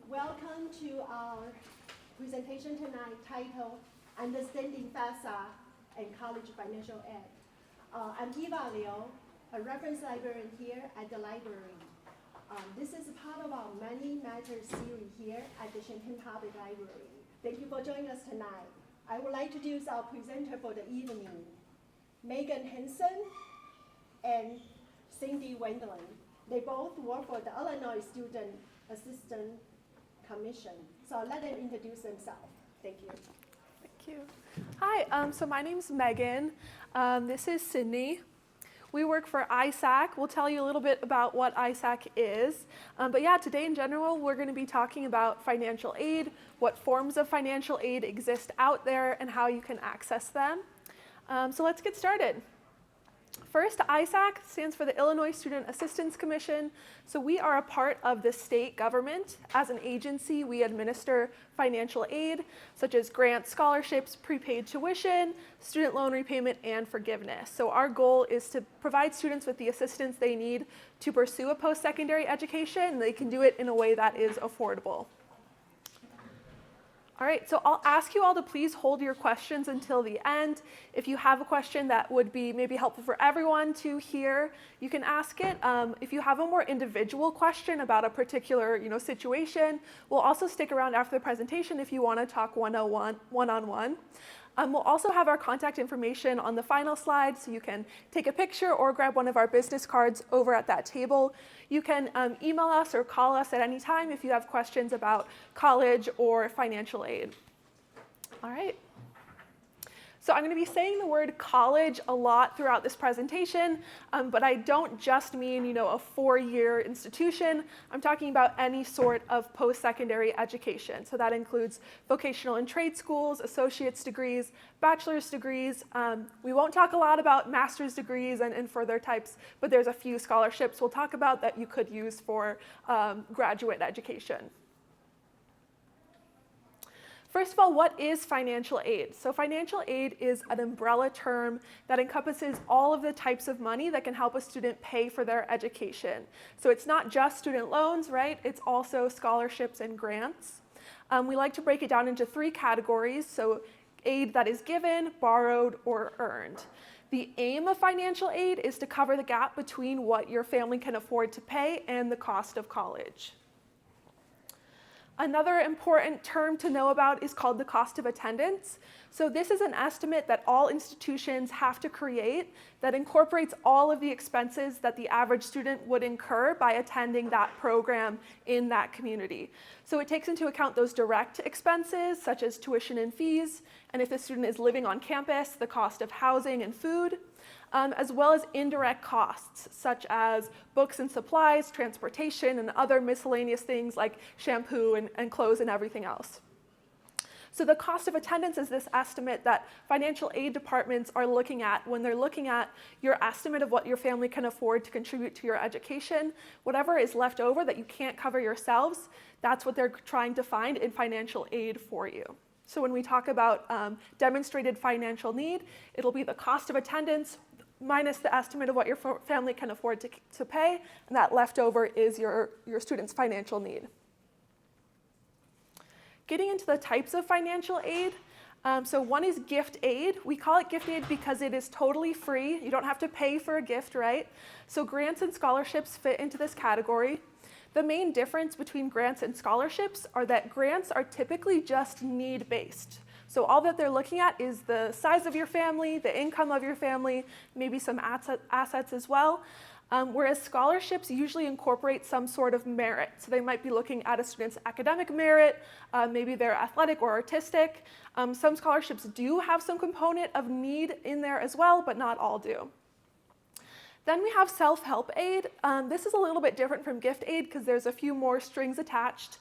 Welcome to our presentation tonight titled Understanding FAFSA and College Financial Aid. I'm Eva Liu, a reference librarian here at the library. This is part of our Money Matters series here at the Champaign Public Library. Thank you for joining us tonight. I would like to introduce our presenter for the evening, Megan Hanson and Sydni Wendling. They both work for the Illinois Student Assistance Commission. So I'll let them introduce themselves. Thank you. Thank you. Hi, so my name's Megan. This is Sydney. We work for ISAC. We'll tell you a little bit about what ISAC is. But yeah, today in general, we're going to be talking about financial aid, what forms of financial aid exist out there, and how you can access them. So let's get started. First, ISAC stands for the Illinois Student Assistance Commission. So we are a part of the state government. As an agency, we administer financial aid, such as grants, scholarships, prepaid tuition, student loan repayment, and forgiveness. So our goal is to provide students with the assistance they need to pursue a post-secondary education. They can do it in a way that is affordable. All right, so I'll ask you all to please hold your questions until the end. If you have a question that would be maybe helpful for everyone to hear, you can ask it. If you have a more individual question about a particular situation, we'll also stick around after the presentation if you want to talk one-on-one. We'll also have our contact information on the final slide, so you can take a picture or grab one of our business cards over at that table. You can email us or call us at any time if you have questions about college or financial aid. All right. So I'm going to be saying the word college a lot throughout this presentation, but I don't just mean, a four-year institution. I'm talking about any sort of post-secondary education. So that includes vocational and trade schools, associate's degrees, bachelor's degrees. We won't talk a lot about master's degrees and further types, but there's a few scholarships we'll talk about that you could use for graduate education. First of all, what is financial aid? So financial aid is an umbrella term that encompasses all of the types of money that can help a student pay for their education. So it's not just student loans, right? It's also scholarships and grants. We like to break it down into three categories. So aid that is given, borrowed, or earned. The aim of financial aid is to cover the gap between what your family can afford to pay and the cost of college. Another important term to know about is called the cost of attendance. So this is an estimate that all institutions have to create that incorporates all of the expenses that the average student would incur by attending that program in that community. So it takes into account those direct expenses, such as tuition and fees, and if the student is living on campus, the cost of housing and food, as well as indirect costs, such as books and supplies, transportation, and other miscellaneous things like shampoo and clothes and everything else. So the cost of attendance is this estimate that financial aid departments are looking at when they're looking at your estimate of what your family can afford to contribute to your education. Whatever is left over that you can't cover yourselves, that's what they're trying to find in financial aid for you. So when we talk about demonstrated financial need, it'll be the cost of attendance minus the estimate of what your family can afford to pay, and that leftover is your student's financial need. Getting into the types of financial aid, so one is gift aid. We call it gift aid because it is totally free. You don't have to pay for a gift, right? So grants and scholarships fit into this category. The main difference between grants and scholarships are that grants are typically just need-based. So all that they're looking at is the size of your family, the income of your family, maybe some assets as well. Whereas scholarships usually incorporate some sort of merit. So they might be looking at a student's academic merit, maybe they're athletic or artistic. Some scholarships do have some component of need in there as well, but not all do. Then we have self-help aid. This is a little bit different from gift aid because there's a few more strings attached.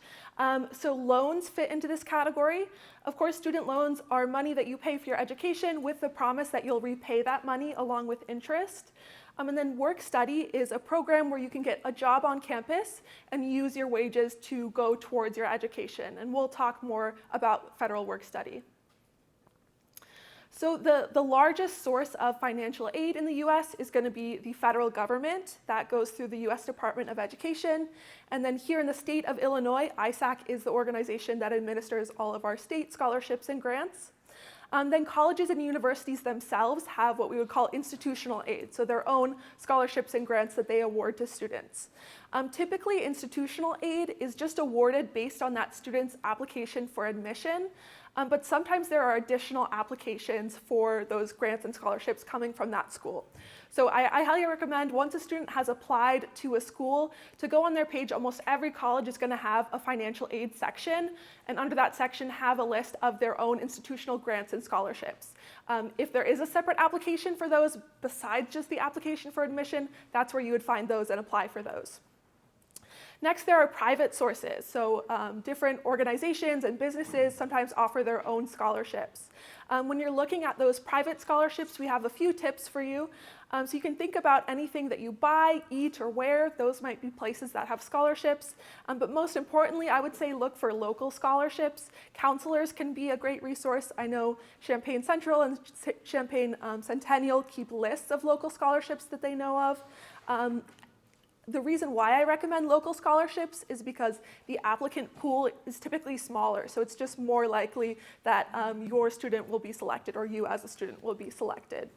So loans fit into this category. Of course, student loans are money that you pay for your education with the promise that you'll repay that money along with interest. And then work study is a program where you can get a job on campus and use your wages to go towards your education. And we'll talk more about federal work study. So the largest source of financial aid in the US is going to be the federal government. That goes through the US Department of Education. And then here in the state of Illinois, ISAC is the organization that administers all of our state scholarships and grants. Then colleges and universities themselves have what we would call institutional aid, so their own scholarships and grants that they award to students. Typically, institutional aid is just awarded based on that student's application for admission, but sometimes there are additional applications for those grants and scholarships coming from that school. So I highly recommend, once a student has applied to a school, to go on their page. Almost every college is going to have a financial aid section, and under that section have a list of their own institutional grants and scholarships. If there is a separate application for those besides just the application for admission, that's where you would find those and apply for those. Next, there are private sources. So different organizations and businesses sometimes offer their own scholarships. When you're looking at those private scholarships, we have a few tips for you. So you can think about anything that you buy, eat, or wear. Those might be places that have scholarships. But most importantly, I would say look for local scholarships. Counselors can be a great resource. I know Champaign Central and Champaign Centennial keep lists of local scholarships that they know of. The reason why I recommend local scholarships is because the applicant pool is typically smaller, so it's just more likely that your student will be selected, or you as a student will be selected.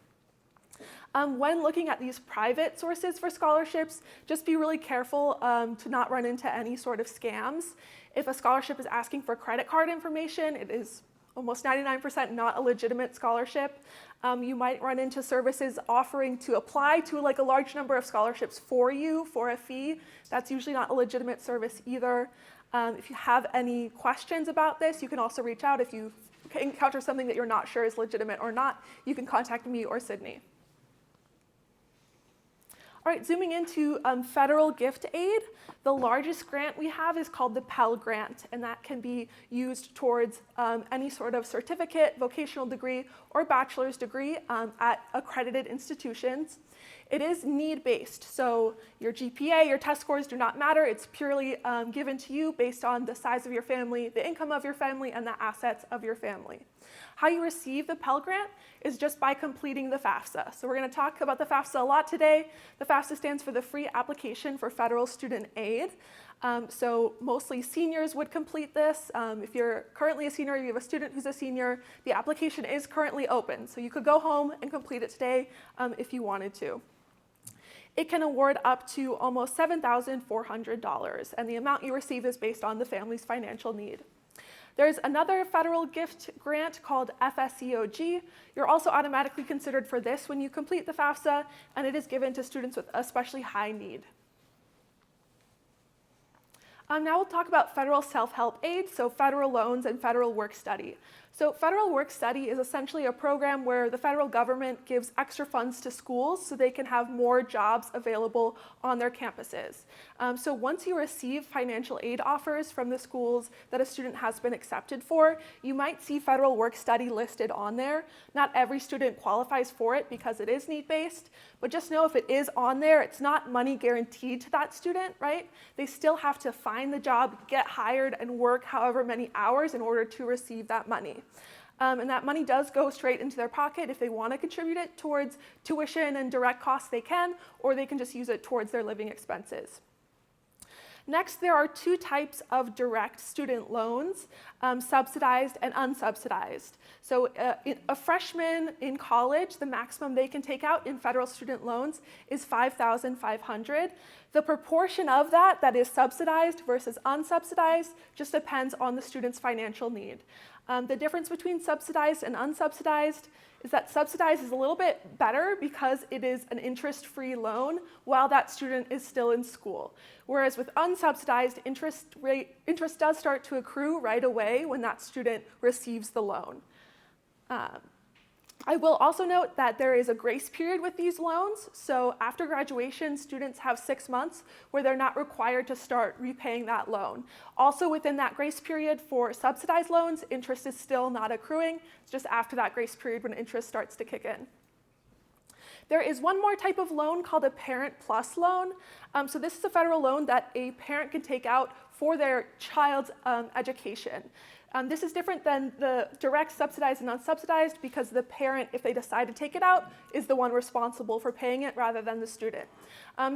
When looking at these private sources for scholarships, just be really careful to not run into any sort of scams. If a scholarship is asking for credit card information, it is almost 99% not a legitimate scholarship. You might run into services offering to apply to like a large number of scholarships for you for a fee. That's usually not a legitimate service either. If you have any questions about this, you can also reach out. If you encounter something that you're not sure is legitimate or not, you can contact me or Sydney. All right, zooming into federal gift aid, the largest grant we have is called the Pell Grant, and that can be used towards any sort of certificate, vocational degree, or bachelor's degree at accredited institutions. It is need-based, so your GPA, your test scores do not matter. It's purely given to you based on the size of your family, the income of your family, and the assets of your family. How you receive the Pell Grant is just by completing the FAFSA. So we're going to talk about the FAFSA a lot today. The FAFSA stands for the Free Application for Federal Student Aid. So mostly seniors would complete this. If you're currently a senior, or you have a student who's a senior, the application is currently open. So you could go home and complete it today if you wanted to. It can award up to almost $7,400, and the amount you receive is based on the family's financial need. There's another federal gift grant called FSEOG. You're also automatically considered for this when you complete the FAFSA, and it is given to students with especially high need. Now we'll talk about federal self-help aid, so federal loans and federal work study. So federal work study is essentially a program where the federal government gives extra funds to schools so they can have more jobs available on their campuses. So once you receive financial aid offers from the schools that a student has been accepted for, you might see federal work study listed on there. Not every student qualifies for it because it is need-based, but just know if it is on there, it's not money guaranteed to that student, right? They still have to find the job, get hired, and work however many hours in order to receive that money. And that money does go straight into their pocket. If they want to contribute it towards tuition and direct costs, they can, or they can just use it towards their living expenses. Next, there are two types of direct student loans, subsidized and unsubsidized. So a freshman in college, the maximum they can take out in federal student loans is $5,500. The proportion of that is subsidized versus unsubsidized just depends on the student's financial need. The difference between subsidized and unsubsidized is that subsidized is a little bit better because it is an interest-free loan while that student is still in school. Whereas with unsubsidized, interest does start to accrue right away when that student receives the loan. I will also note that there is a grace period with these loans. So after graduation, students have 6 months where they're not required to start repaying that loan. Also within that grace period for subsidized loans, interest is still not accruing. It's just after that grace period when interest starts to kick in. There is one more type of loan called a Parent Plus loan. So this is a federal loan that a parent can take out for their child's education. This is different than the direct subsidized and unsubsidized because the parent, if they decide to take it out, is the one responsible for paying it rather than the student.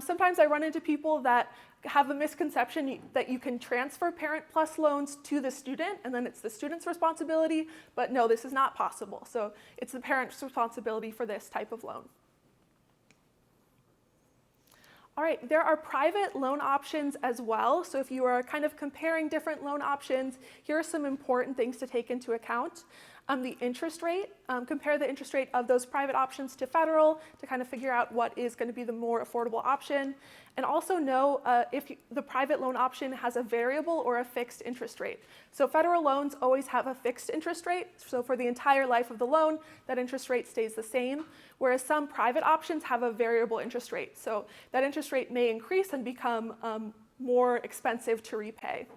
Sometimes I run into people that have a misconception that you can transfer Parent Plus loans to the student and then it's the student's responsibility, but no, this is not possible. So it's the parent's responsibility for this type of loan. All right, there are private loan options as well. So if you are kind of comparing different loan options, here are some important things to take into account. The interest rate, compare the interest rate of those private options to federal to kind of figure out what is going to be the more affordable option. And also know if the private loan option has a variable or a fixed interest rate. So federal loans always have a fixed interest rate. So for the entire life of the loan, that interest rate stays the same. Whereas some private options have a variable interest rate. So that interest rate may increase and become more expensive to repay.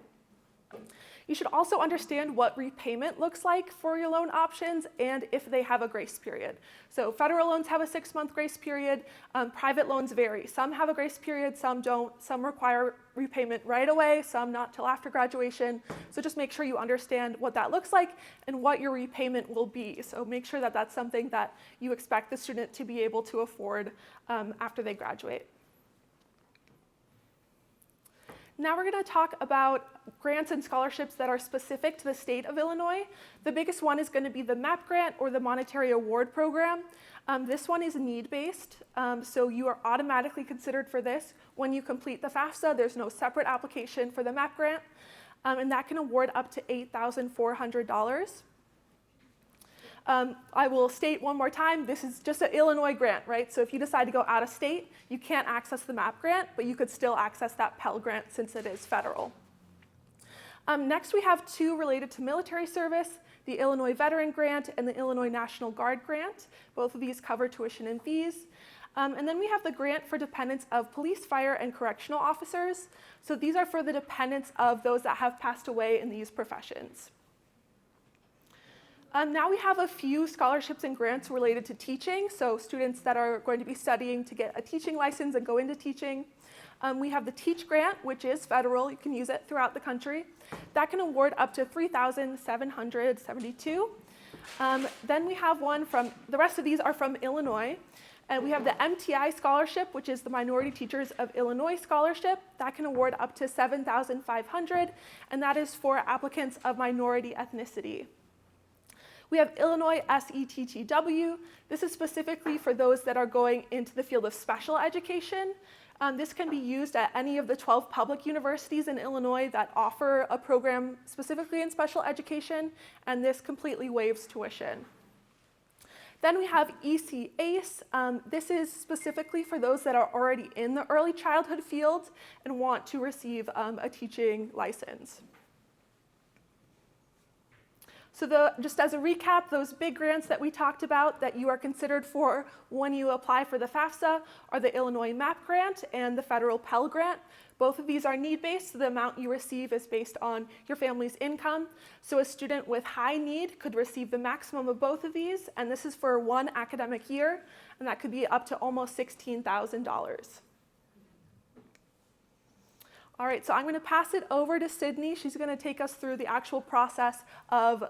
You should also understand what repayment looks like for your loan options and if they have a grace period. So federal loans have a 6-month grace period. Private loans vary. Some have a grace period, some don't. Some require repayment right away, some not till after graduation. So just make sure you understand what that looks like and what your repayment will be. So make sure that that's something that you expect the student to be able to afford after they graduate. Now we're going to talk about grants and scholarships that are specific to the state of Illinois. The biggest one is going to be the MAP grant or the Monetary Award Program. This one is need-based, so you are automatically considered for this. When you complete the FAFSA, there's no separate application for the MAP grant, and that can award up to $8,400. I will state one more time, this is just an Illinois grant, right? So if you decide to go out of state, you can't access the MAP grant, but you could still access that Pell Grant since it is federal. Next, we have two related to military service, the Illinois Veteran Grant and the Illinois National Guard Grant. Both of these cover tuition and fees. And then we have the grant for dependents of police, fire, and correctional officers. So these are for the dependents of those that have passed away in these professions. Now we have a few scholarships and grants related to teaching, so students that are going to be studying to get a teaching license and go into teaching. We have the Teach Grant, which is federal. You can use it throughout the country. That can award up to $3,772. Then we have one from, the rest of these are from Illinois. And we have the MTI Scholarship, which is the Minority Teachers of Illinois Scholarship. That can award up to $7,500, and that is for applicants of minority ethnicity. We have Illinois SETTW. This is specifically for those that are going into the field of special education. This can be used at any of the 12 public universities in Illinois that offer a program specifically in special education, and this completely waives tuition. Then we have EC-ACE. This is specifically for those that are already in the early childhood field and want to receive a teaching license. So just as a recap, those big grants that we talked about that you are considered for when you apply for the FAFSA are the Illinois MAP grant and the federal Pell Grant. Both of these are need-based, so the amount you receive is based on your family's income. So a student with high need could receive the maximum of both of these, and this is for one academic year, and that could be up to almost $16,000. All right, so I'm going to pass it over to Sydney. She's going to take us through the actual process of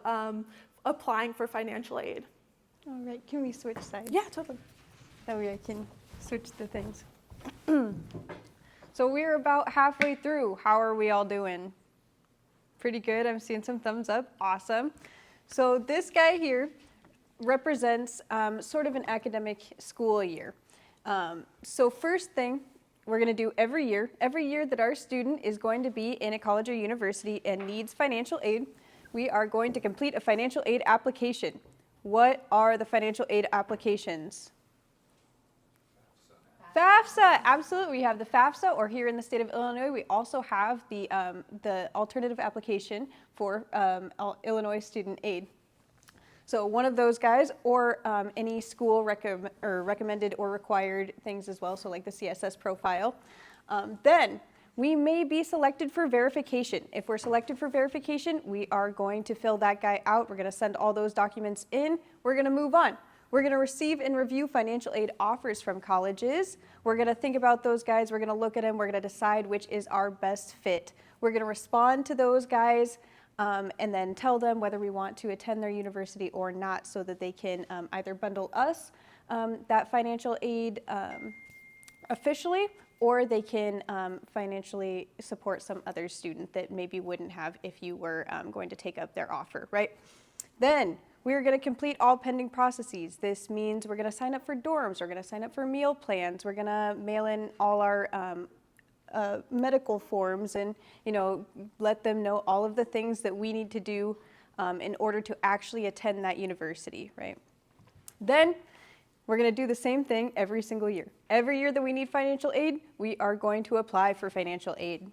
applying for financial aid. All right, can we switch sides? Yeah, totally. That way I can switch the things. So we're about halfway through. How are we all doing? Pretty good. I'm seeing some thumbs up. Awesome. So this guy here represents sort of an academic school year. So first thing, we're going to do every year that our student is going to be in a college or university and needs financial aid, we are going to complete a financial aid application. What are the financial aid applications? FAFSA, absolutely. We have the FAFSA, or here in the state of Illinois, we also have the alternative application for Illinois student aid. So one of those guys, or any school recommended or required things as well, so like the CSS Profile. Then we may be selected for verification. If we're selected for verification, we are going to fill that guy out. We're going to send all those documents in. We're going to move on. We're going to receive and review financial aid offers from colleges. We're going to think about those guys. We're going to look at them. We're going to decide which is our best fit. We're going to respond to those guys and then tell them whether we want to attend their university or not, so that they can either bundle us that financial aid officially, or they can financially support some other student that maybe wouldn't have if you were going to take up their offer, right? Then we're going to complete all pending processes. This means we're going to sign up for dorms, we're going to sign up for meal plans, we're going to mail in all our medical forms and, let them know all of the things that we need to do in order to actually attend that university, right? Then we're going to do the same thing every single year. Every year that we need financial aid, we are going to apply for financial aid.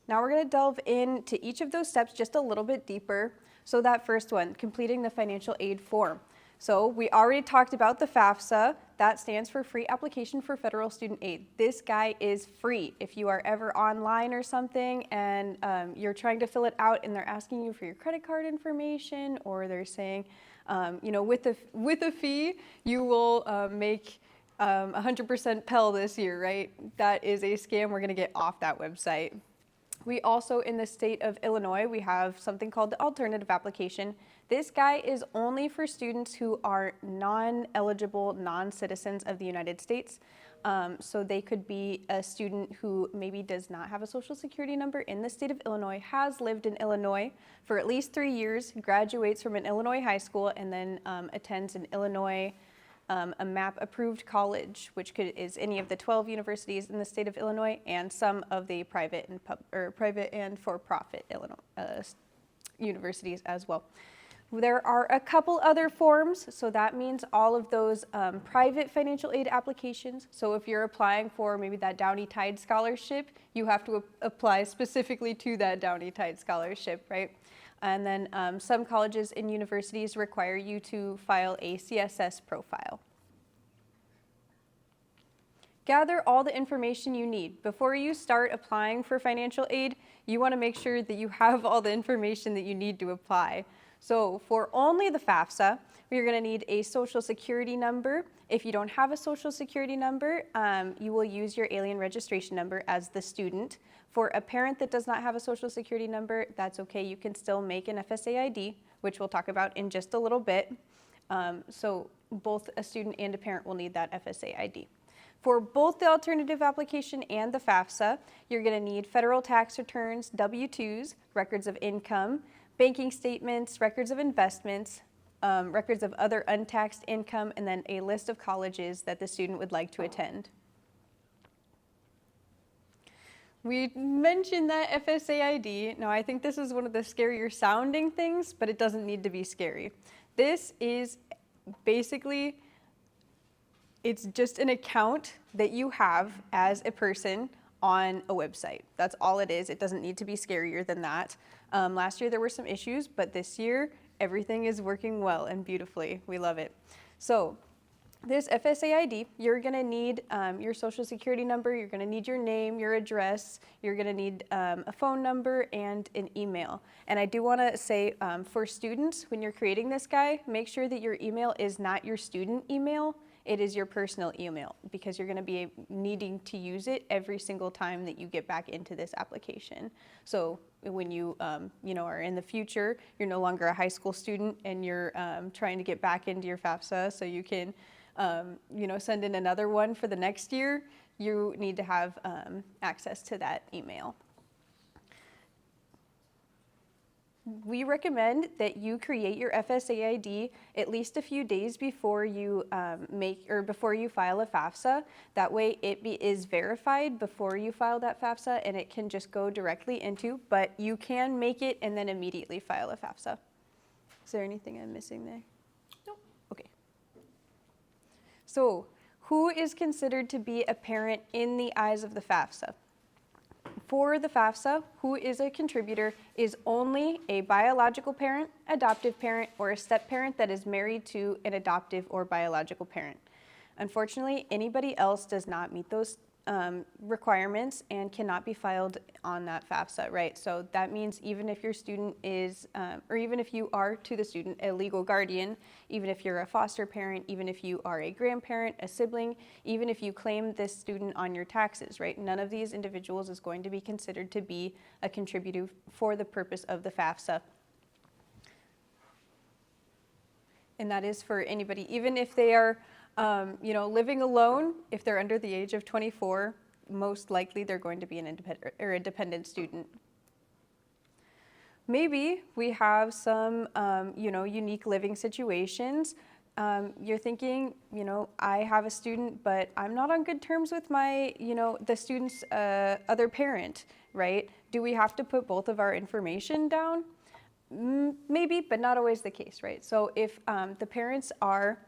Now we're going to delve into each of those steps just a little bit deeper. So that first one, completing the financial aid form. So we already talked about the FAFSA. That stands for Free Application for Federal Student Aid. This guy is free. If you are ever online or something and you're trying to fill it out and they're asking you for your credit card information, or they're saying, with a fee, you will make 100% Pell this year, right? That is a scam. We're going to get off that website. We also, in the state of Illinois, we have something called the alternative application. This guy is only for students who are non-eligible, non-citizens of the United States. So they could be a student who maybe does not have a social security number in the state of Illinois, has lived in Illinois for at least 3 years, graduates from an Illinois high school, and then attends an Illinois a MAP-approved college, which is any of the 12 universities in the state of Illinois, and some of the private and for-profit universities as well. There are a couple other forms, so that means all of those private financial aid applications. So if you're applying for maybe that Downey Tide scholarship, you have to apply specifically to that Downey Tide scholarship, right? And then some colleges and universities require you to file a CSS profile. Gather all the information you need. Before you start applying for financial aid, you want to make sure that you have all the information that you need to apply. So for only the FAFSA, you're going to need a social security number. If you don't have a social security number, you will use your alien registration number as the student. For a parent that does not have a social security number, that's okay. You can still make an FSA ID, which we'll talk about in just a little bit. So both a student and a parent will need that FSA ID. For both the alternative application and the FAFSA, you're going to need federal tax returns, W-2s, records of income, banking statements, records of investments, records of other untaxed income, and then a list of colleges that the student would like to attend. We mentioned that FSA ID. Now, I think this is one of the scarier sounding things, but it doesn't need to be scary. This is basically, it's just an account that you have as a person on a website. That's all it is. It doesn't need to be scarier than that. Last year there were some issues, but this year everything is working well and beautifully. We love it. So this FSA ID, you're going to need your social security number, you're going to need your name, your address, you're going to need a phone number and an email. And I do want to say for students, when you're creating this guy, make sure that your email is not your student email. It is your personal email, because you're going to be needing to use it every single time that you get back into this application. So when you are in the future, you're no longer a high school student and you're trying to get back into your FAFSA so you can send in another one for the next year, you need to have access to that email. We recommend that you create your FSA ID at least a few days before you before you file a FAFSA. That way it is verified before you file that FAFSA, and it can just go directly into, but you can make it and then immediately file a FAFSA. Is there anything I'm missing there? Nope. Okay. So who is considered to be a parent in the eyes of the FAFSA? For the FAFSA, who is a contributor is only a biological parent, adoptive parent, or a step parent that is married to an adoptive or biological parent. Unfortunately, anybody else does not meet those requirements and cannot be filed on that FAFSA, right? So that means even if your student is, or even if you are to the student a legal guardian, even if you're a foster parent, even if you are a grandparent, a sibling, even if you claim this student on your taxes, right? None of these individuals is going to be considered to be a contributor for the purpose of the FAFSA. And that is for anybody, even if they are living alone, if they're under the age of 24, most likely they're going to be an independent or a dependent student. Maybe we have some, unique living situations. You're thinking, I have a student, but I'm not on good terms with my, the student's other parent, right? Do we have to put both of our information down? Maybe, but not always the case, right? So if the parents are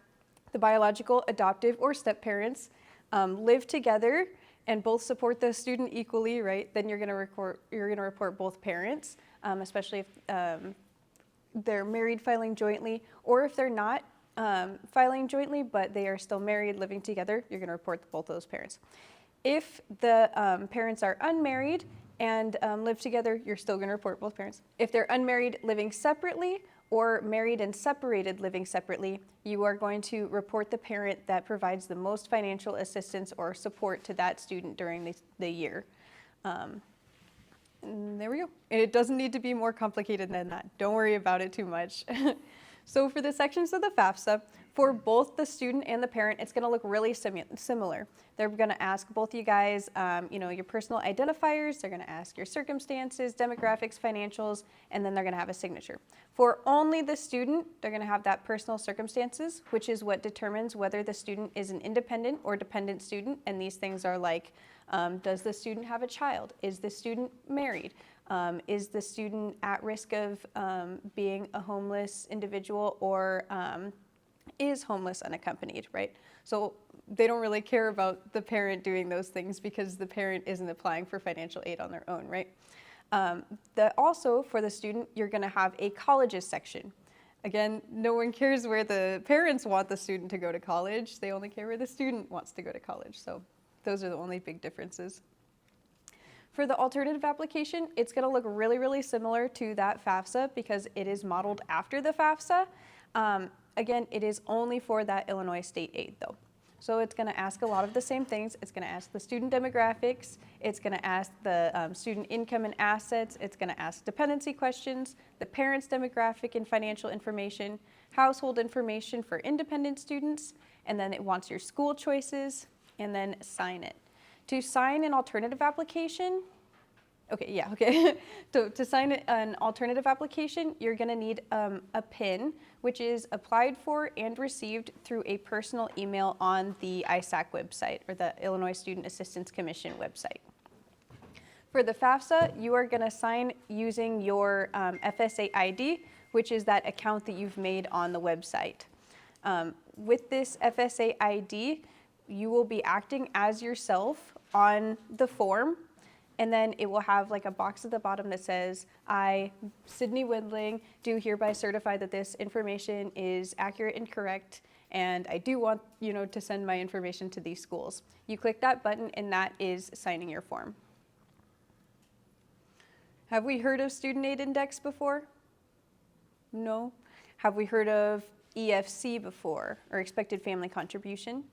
the biological, adoptive, or step parents live together and both support the student equally, right? Then you're going to report both parents, especially if they're married filing jointly, or if they're not filing jointly but they are still married living together, you're going to report both those parents. If the parents are unmarried and live together, you're still going to report both parents. If they're unmarried living separately or married and separated living separately, you are going to report the parent that provides the most financial assistance or support to that student during the year. And there we go. And it doesn't need to be more complicated than that. Don't worry about it too much. So for the sections of the FAFSA, for both the student and the parent, it's going to look really similar. They're going to ask both you guys, your personal identifiers. They're going to ask your circumstances, demographics, financials, and then they're going to have a signature. For only the student, they're going to have that personal circumstances, which is what determines whether the student is an independent or dependent student. And these things are like, does the student have a child? Is the student married? Is the student at risk of being a homeless individual or is homeless unaccompanied, right? So they don't really care about the parent doing those things because the parent isn't applying for financial aid on their own, right? Also, for the student, you're going to have a colleges section. Again, no one cares where the parents want the student to go to college. They only care where the student wants to go to college. So those are the only big differences. For the alternative application, it's going to look really, really similar to that FAFSA because it is modeled after the FAFSA. Again, it is only for that Illinois state aid though. So it's going to ask a lot of the same things. It's going to ask the student demographics. It's going to ask the student income and assets. It's going to ask dependency questions, the parents' demographic and financial information, household information for independent students, and then it wants your school choices, and then sign it. To sign an alternative application, to sign an alternative application, you're going to need a PIN, which is applied for and received through a personal email on the ISAC website or the Illinois Student Assistance Commission website. For the FAFSA, you are going to sign using your FSA ID, which is that account that you've made on the website. With this FSA ID, you will be acting as yourself on the form, and then it will have like a box at the bottom that says, I, Sydni Wendling, do hereby certify that this information is accurate and correct, and I do want to send my information to these schools. You click that button, and that is signing your form. Have we heard of Student Aid Index before? No? Have we heard of EFC before, or Expected Family Contribution?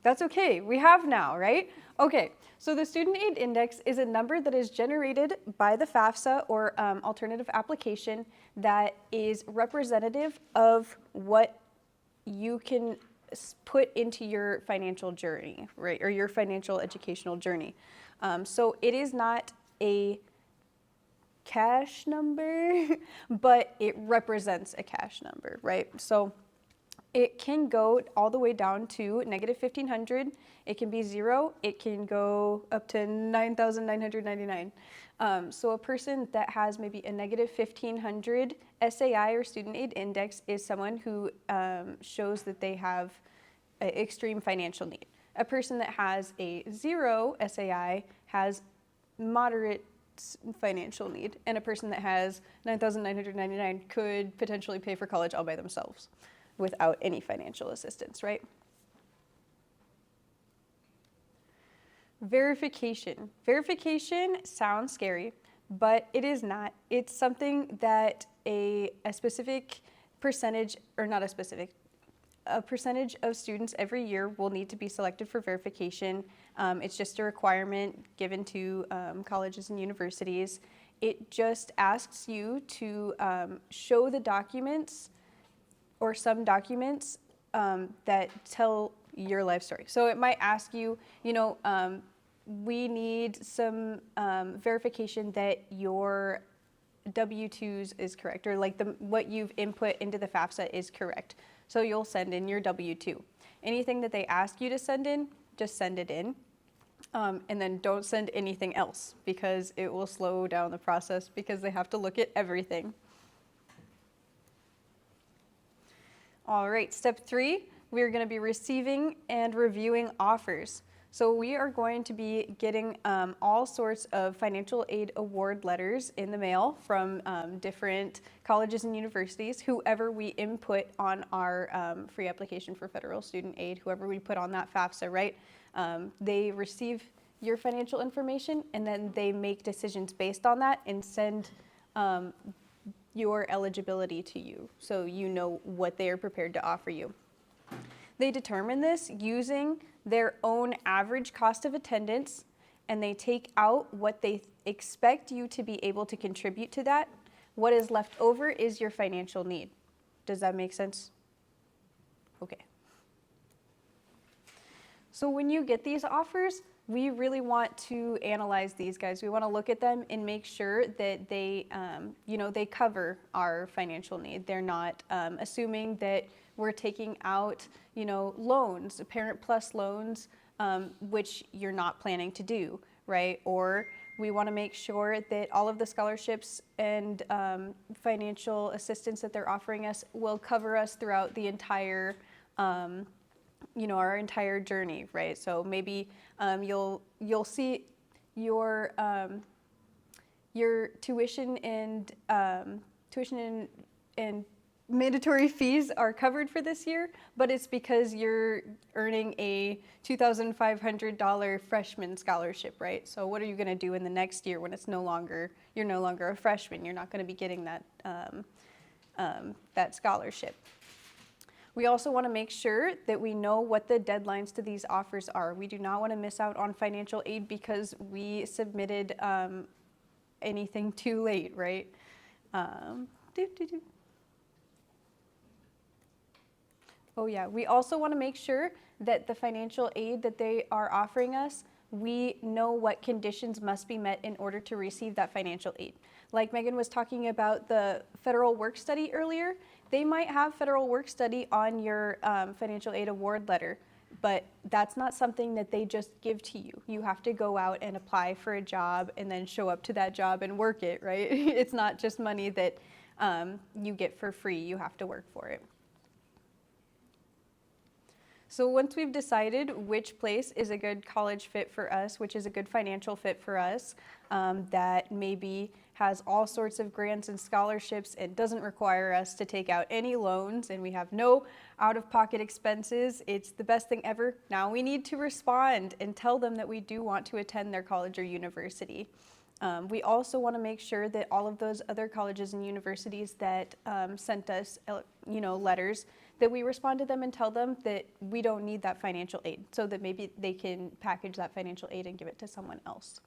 That's okay, we have now, right? Okay, so the Student Aid Index is a number that is generated by the FAFSA or alternative application that is representative of what you can put into your financial journey, right, or your financial educational journey. So it is not a cash number, but it represents a cash number, right? So it can go all the way down to negative 1,500. It can be 0. It can go up to 9,999. So a person that has maybe a negative 1,500 SAI or Student Aid Index is someone who shows that they have an extreme financial need. A person that has a 0 SAI has moderate financial need, and a person that has 9,999 could potentially pay for college all by themselves without any financial assistance, right? Verification. Verification sounds scary, but it is not. It's something that a specific percentage, or not a specific, a percentage of students every year will need to be selected for verification. It's just a requirement given to colleges and universities. It just asks you to show the documents or some documents that tell your life story. So it might ask you, we need some verification that your W-2s is correct, or like what you've input into the FAFSA is correct. So you'll send in your W-2. Anything that they ask you to send in, just send it in. And then don't send anything else because it will slow down the process because they have to look at everything. All right, step 3, we're going to be receiving and reviewing offers. So we are going to be getting all sorts of financial aid award letters in the mail from different colleges and universities, whoever we input on our free application for federal student aid, whoever we put on that FAFSA, right? They receive your financial information and then they make decisions based on that and send your eligibility to you, so you know what they are prepared to offer you. They determine this using their own average cost of attendance, and they take out what they expect you to be able to contribute to that. What is left over is your financial need. Does that make sense? Okay. So when you get these offers, we really want to analyze these guys. We want to look at them and make sure that they, they cover our financial need. They're not assuming that we're taking out, loans, Parent Plus loans, which you're not planning to do, right? Or we want to make sure that all of the scholarships and financial assistance that they're offering us will cover us throughout the entire our entire journey, right? So maybe you'll see your tuition and mandatory fees are covered for this year, but it's because you're earning a $2,500 freshman scholarship, right? So what are you going to do in the next year when you're no longer a freshman? You're not going to be getting that scholarship. We also want to make sure that we know what the deadlines to these offers are. We do not want to miss out on financial aid because we submitted anything too late, right? Oh yeah, we also want to make sure that the financial aid that they are offering us, we know what conditions must be met in order to receive that financial aid. Like Megan was talking about the federal work study earlier, they might have federal work study on your financial aid award letter, but that's not something that they just give to you. You have to go out and apply for a job and then show up to that job and work it, right? It's not just money that you get for free. You have to work for it. So once we've decided which place is a good college fit for us, which is a good financial fit for us, that maybe has all sorts of grants and scholarships and doesn't require us to take out any loans, and we have no out-of-pocket expenses, it's the best thing ever. Now we need to respond and tell them that we do want to attend their college or university. We also want to make sure that all of those other colleges and universities that sent us, letters, that we respond to them and tell them that we don't need that financial aid, so that maybe they can package that financial aid and give it to someone else.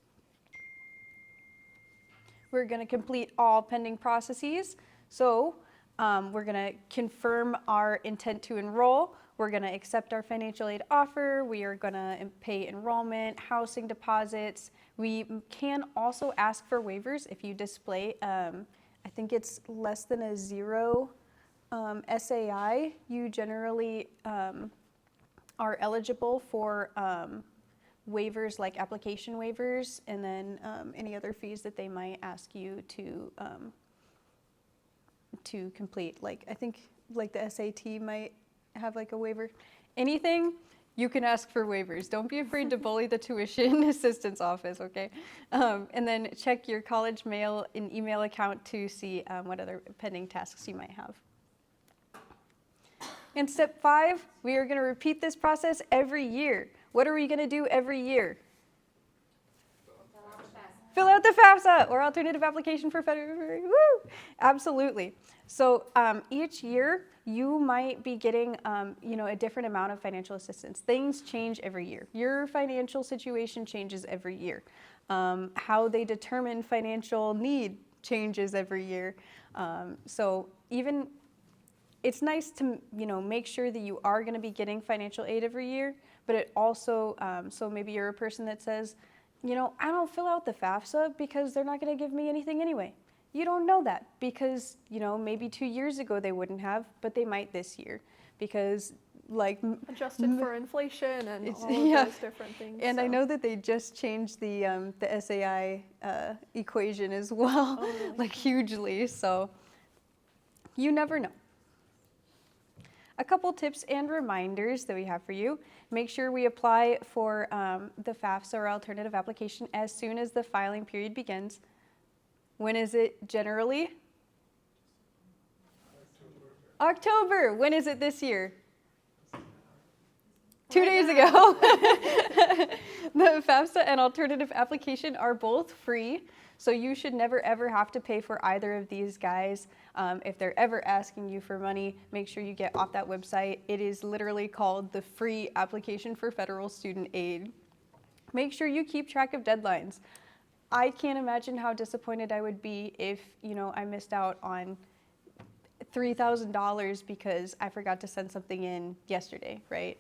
We're going to complete all pending processes. So we're going to confirm our intent to enroll. We're going to accept our financial aid offer. We are going to pay enrollment, housing deposits. We can also ask for waivers if you display, I think it's less than a 0 SAI. You generally are eligible for waivers like application waivers, and then any other fees that they might ask you to complete. Like I think like the SAT might have like a waiver. Anything, you can ask for waivers. Don't be afraid to bully the tuition assistance office, okay? And then check your college mail and email account to see what other pending tasks you might have. In step 5, we are going to repeat this process every year. What are we going to do every year? Fill out the FAFSA or alternative application for federal, woo! Absolutely. So each year you might be getting, a different amount of financial assistance. Things change every year. Your financial situation changes every year. How they determine financial need changes every year. So even it's nice to, make sure that you are going to be getting financial aid every year, but it also, so maybe you're a person that says, I don't fill out the FAFSA because they're not going to give me anything anyway. You don't know that because, maybe 2 years ago they wouldn't have, but they might this year because adjusted for inflation and all of those different things. And so. I know that they just changed the SAI equation as well, really? Hugely. So you never know. A couple tips and reminders that we have for you. Make sure we apply for the FAFSA or alternative application as soon as the filing period begins. When is it generally? October. When is it this year? 2 days ago. The FAFSA and alternative application are both free, so you should never ever have to pay for either of these guys. If they're ever asking you for money, make sure you get off that website. It is literally called the free application for federal student aid. Make sure you keep track of deadlines. I can't imagine how disappointed I would be if, I missed out on $3,000 because I forgot to send something in yesterday, right?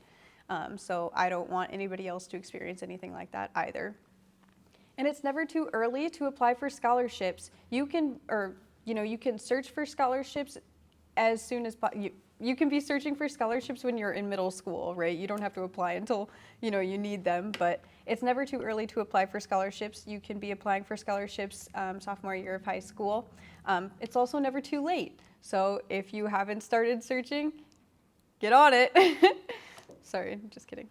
So I don't want anybody else to experience anything like that either. And it's never too early to apply for scholarships. You can search for scholarships as soon as you can be searching for scholarships when you're in middle school, right? You don't have to apply until, you need them, but it's never too early to apply for scholarships. You can be applying for scholarships sophomore year of high school. It's also never too late. So if you haven't started searching, get on it. Sorry, I'm just kidding.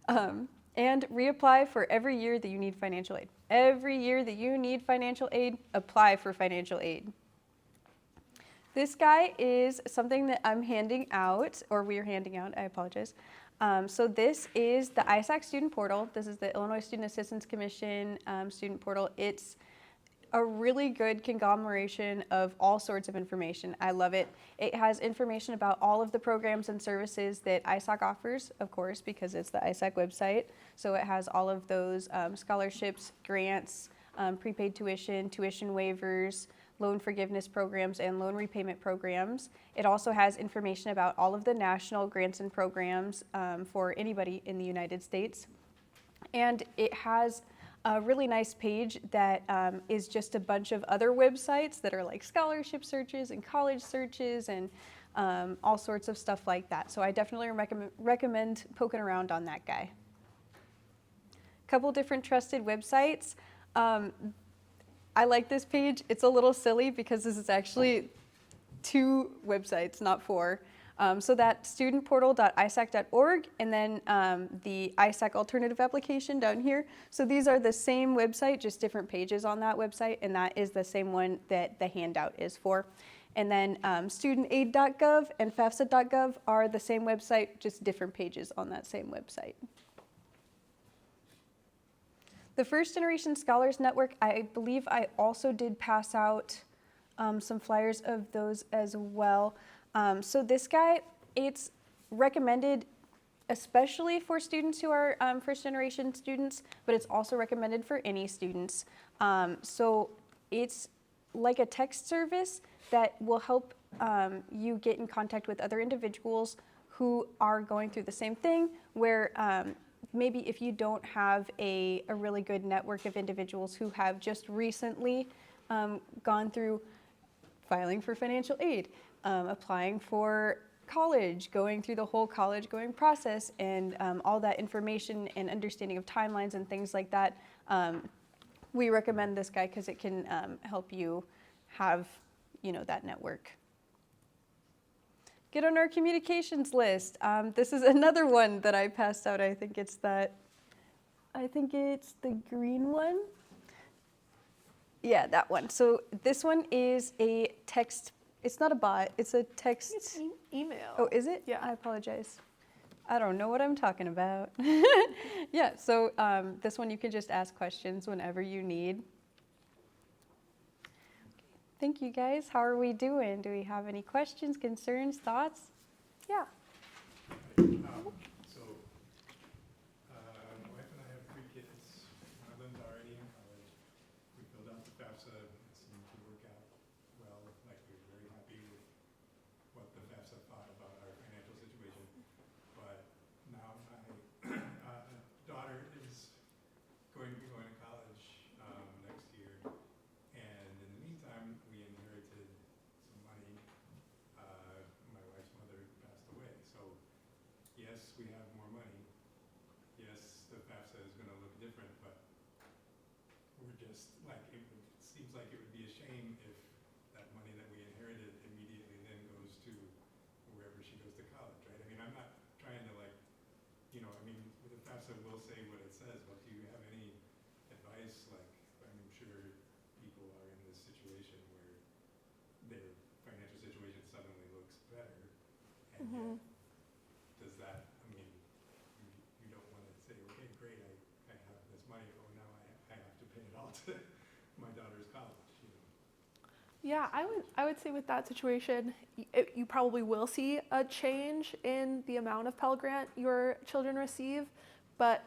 And reapply for every year that you need financial aid. Every year that you need financial aid, apply for financial aid. This guy is something that I'm handing out, or we're handing out, I apologize. So this is the ISAC student portal. This is the Illinois Student Assistance Commission student portal. It's a really good conglomeration of all sorts of information. I love it. It has information about all of the programs and services that ISAC offers, of course, because it's the ISAC website. So it has all of those scholarships, grants, prepaid tuition, tuition waivers, loan forgiveness programs, and loan repayment programs. It also has information about all of the national grants and programs for anybody in the United States. And it has a really nice page that is just a bunch of other websites that are like scholarship searches and college searches and all sorts of stuff like that. So I definitely recommend poking around on that guy. Couple different trusted websites. I like this page. It's a little silly because this is actually 2 websites, not 4. So that studentportal.isac.org and then the ISAC alternative application down here. So these are the same website, just different pages on that website, and that is the same one that the handout is for. And then studentaid.gov and FAFSA.gov are the same website, just different pages on that same website. The First Generation Scholars Network, I believe I also did pass out some flyers of those as well. So this guy, it's recommended especially for students who are first generation students, but it's also recommended for any students. So it's like a text service that will help you get in contact with other individuals who are going through the same thing, where maybe if you don't have a really good network of individuals who have just recently gone through filing for financial aid, applying for college, going through the whole college going process, and all that information and understanding of timelines and things like that, we recommend this guy because it can help you have, that network. Get on our communications list. This is another one that I passed out. I think it's the green one. Yeah, that one. So this one is a text. It's not a bot. It's a text. It's email. Oh, is it? Yeah. I apologize. I don't know what I'm talking about. Yeah, so this one you can just ask questions whenever you need. Thank you guys. How are we doing? Do we have any questions, concerns, thoughts? Yeah. So, my wife and I have 3 kids. One of them's already in college. We filled out the FAFSA. It seemed to work out well. Like, we were very happy with what the FAFSA thought about our financial situation. But now my daughter is going to be going to college next year. And in the meantime, we inherited some money. My wife's mother passed away. So yes, we have more money. Yes, the FAFSA is going to look different, but we're just like, it seems like it would be a shame if that money that we inherited immediately then goes to wherever she goes to college, right? I mean, I'm not trying to like, you know, I mean, the FAFSA will say what it says, but do you have any advice? Like, I'm sure people are in this situation where their financial situation suddenly looks better, and yet does that, I mean, you don't want to say, okay, great, I have this money, oh, now I have to pay it all to my daughter's college, you know? Yeah, I would say with that situation, you probably will see a change in the amount of Pell Grant your children receive, but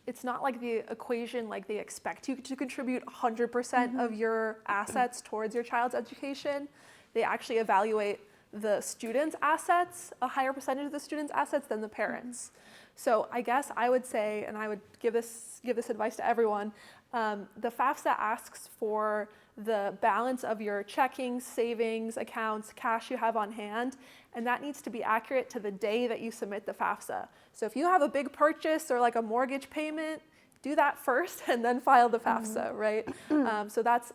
it's not like the equation like they expect you to contribute 100% of your assets towards your child's education. They actually evaluate the student's assets, a higher percentage of the student's assets than the parents. So I guess I would say, and I would give this advice to everyone, the FAFSA asks for the balance of your checking, savings, accounts, cash you have on hand, and that needs to be accurate to the day that you submit the FAFSA. So if you have a big purchase or like a mortgage payment, do that first and then file the FAFSA, right? So that's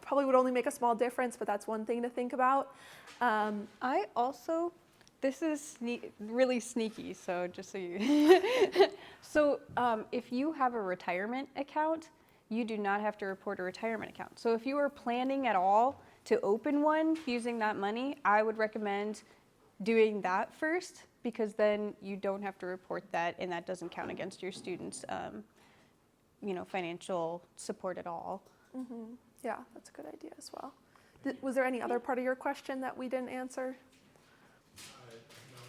probably would only make a small difference, but that's one thing to think about. I also, this is really sneaky, so just so you, so if you have a retirement account, you do not have to report a retirement account. So if you are planning at all to open one using that money, I would recommend doing that first, because then you don't have to report that, and that doesn't count against your students' financial support at all. Yeah, that's a good idea as well. Was there any other part of your question that we didn't answer? No,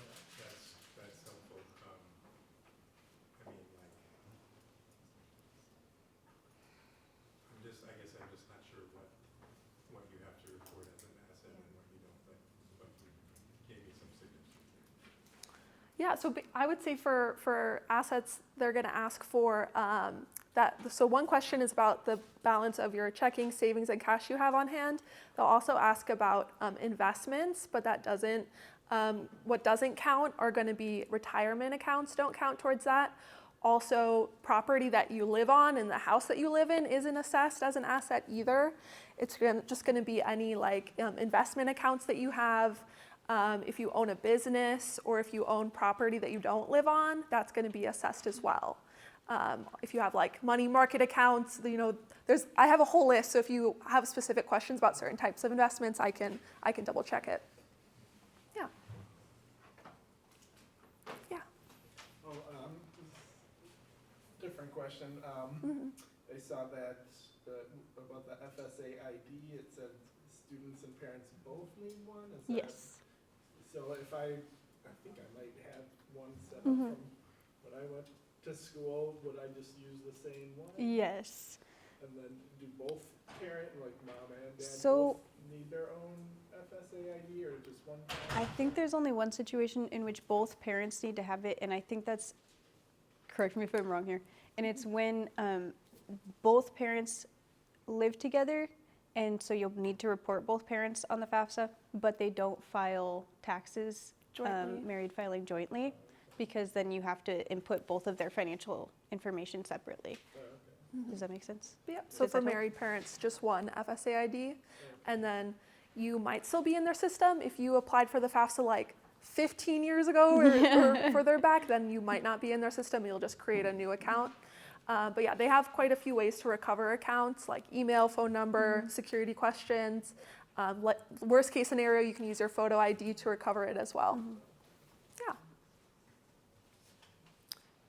that's helpful. I mean, like, I guess I'm just not sure what you have to report as an asset and what you don't, but you gave me some suggestions there. Yeah, so I would say for assets, they're going to ask for that. So one question is about the balance of your checking, savings, and cash you have on hand. They'll also ask about investments, but that doesn't. What doesn't count are going to be retirement accounts. Don't count towards that. Also, property that you live on and the house that you live in isn't assessed as an asset either. It's just going to be any like investment accounts that you have. If you own a business or if you own property that you don't live on, that's going to be assessed as well. If you have like money market accounts, I have a whole list. So if you have specific questions about certain types of investments, I can double check it. Yeah. Yeah. Oh, different question. I saw that about the FSA ID. It said students and parents both need one. Is that, Yes. so if I think I might have one set up from when I went to school, would I just use the same one? Yes. And then do both parent, like mom and dad, So- both need their own FSA ID, or just one parent? I think there's only one situation in which both parents need to have it, and I think that's, correct me if I'm wrong here, and it's when both parents live together, and so you'll need to report both parents on the FAFSA, but they don't file taxes, Jointly. married filing jointly, because then you have to input both of their financial information separately. Oh, okay. Does that make sense? Yep. So Does for that help? married parents, just one FSA ID, and then you might still be in their system if you applied for the FAFSA like 15 years ago or further back. Then you might not be in their system. You'll just create a new account. But yeah, they have quite a few ways to recover accounts, like email, phone number, security questions. Worst case scenario, you can use your photo ID to recover it as well. Yeah.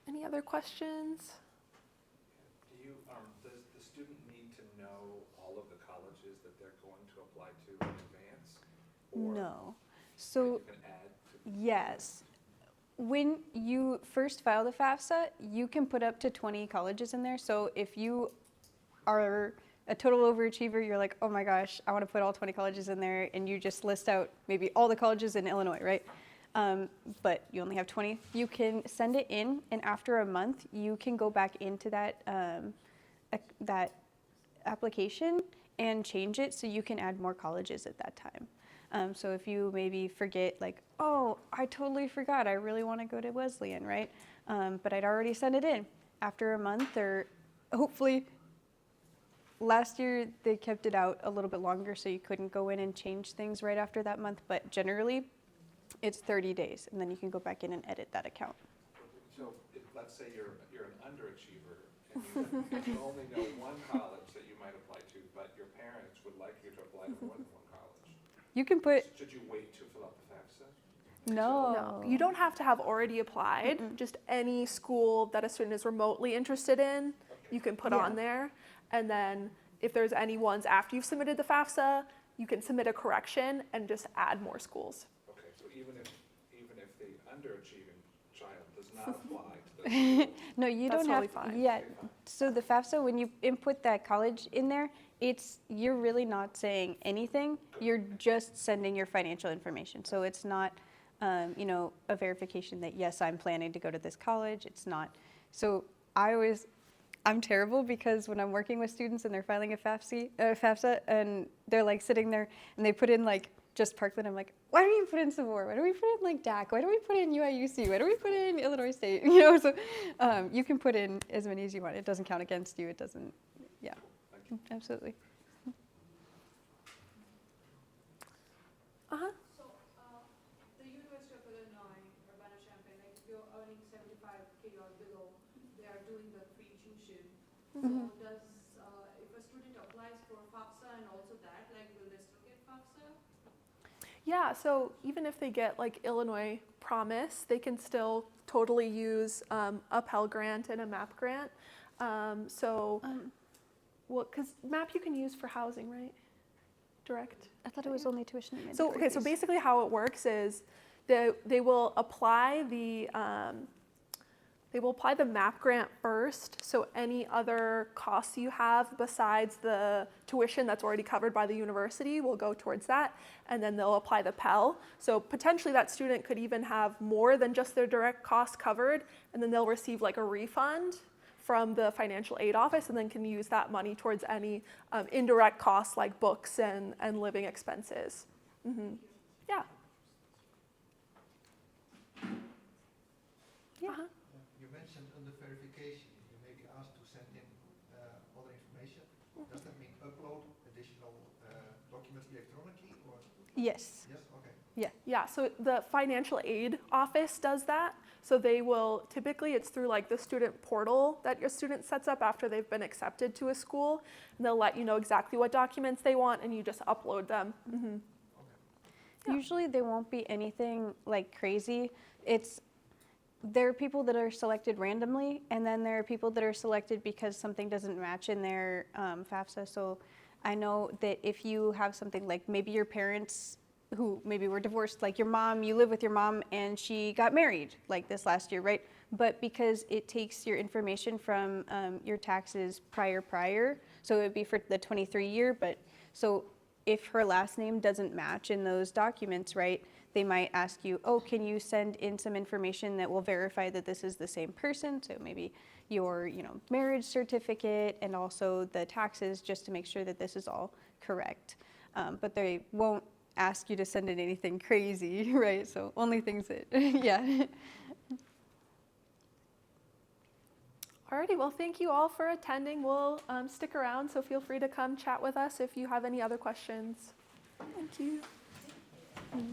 Any other questions? Does the student need to know all of the colleges that they're they're going to apply to in advance? Or No. that So you can add to? yes. When you first file the FAFSA, you can put up to 20 colleges in there. So if you are a total overachiever, you're like, oh my gosh, I want to put all 20 colleges in there, and you just list out maybe all the colleges in Illinois, right? But you only have 20. You can send it in, and after a month, you can go back into that that application and change it so you can add more colleges at that time. So if you maybe forget, like, oh, I totally forgot, I really want to go to Wesleyan, right? But I'd already sent it in. After a month, or hopefully, last year they kept it out a little bit longer so you couldn't go in and change things right after that month, but generally it's 30 days, and then you can go back in and edit that account. So if, let's say you're an underachiever and you only know one college that you might apply to, but your parents would like you to apply to more than one college. You can put, Should you wait to fill out the FAFSA? no. No, you don't have to have already applied. Just any school that a student is remotely interested in, you can put Yeah. on there. And then if there's any ones after you've submitted the FAFSA, you can submit a correction and just add more schools. Okay, so even if the underachieving child does not apply to the school, No, you That's don't have, totally fine. yeah. So the FAFSA, when you input that college in there, you're really not saying anything. You're just sending your financial information. So it's not, a verification that, yes, I'm planning to go to this college. It's not. So I'm terrible because when I'm working with students and they're filing a FAFSA and they're like sitting there and they put in like just Parkland, I'm like, why don't you put in Savor? Why don't we put in like DAC? Why don't we put in UIUC? Why don't we put in Illinois State? So you can put in as many as you want. It doesn't count against you. It doesn't, yeah, thank you. absolutely. Uh-huh. So, the University of Illinois, Urbana-Champaign, like if you're earning 75K or below, they are doing the free tuition. So does, if a student applies for FAFSA and also that, like will they still get FAFSA? Yeah, so even if they get like Illinois Promise, they can still totally use a Pell Grant and a MAP grant. Because MAP you can use for housing, right? Direct. I thought it was only tuition. and So mandatory so fees. basically how it works is they will apply the MAP grant first. So any other costs you have besides the tuition that's already covered by the university will go towards that, and then they'll apply the Pell. So potentially that student could even have more than just their direct costs covered, and then they'll receive like a refund from the financial aid office, and then can use that money towards any indirect costs like books and living expenses. Yeah. Yeah. You mentioned under verification, you may be asked to send in other information. Does that mean upload additional documents electronically, or? Yes. Yes, okay. Yeah, so the financial aid office does that. So they will, typically it's through like the student portal that your student sets up after they've been accepted to a school. And they'll let you know exactly what documents they want, and you just upload them. Yeah. Usually there won't be anything like crazy. There are people that are selected randomly, and then there are people that are selected because something doesn't match in their FAFSA. So I know that if you have something like maybe your parents who maybe were divorced, like your mom, you live with your mom and she got married like this last year, right? But because it takes your information from your taxes prior, so it would be for the 23 year, but so if her last name doesn't match in those documents, right, they might ask you, oh, can you send in some information that will verify that this is the same person? So maybe your marriage certificate and also the taxes, just to make sure that this is all correct. But they won't ask you to send in anything crazy, right? So only things that, yeah. Alrighty, well, thank you all for attending. We'll stick around, so feel free to come chat with us if you have any other questions. Thank you.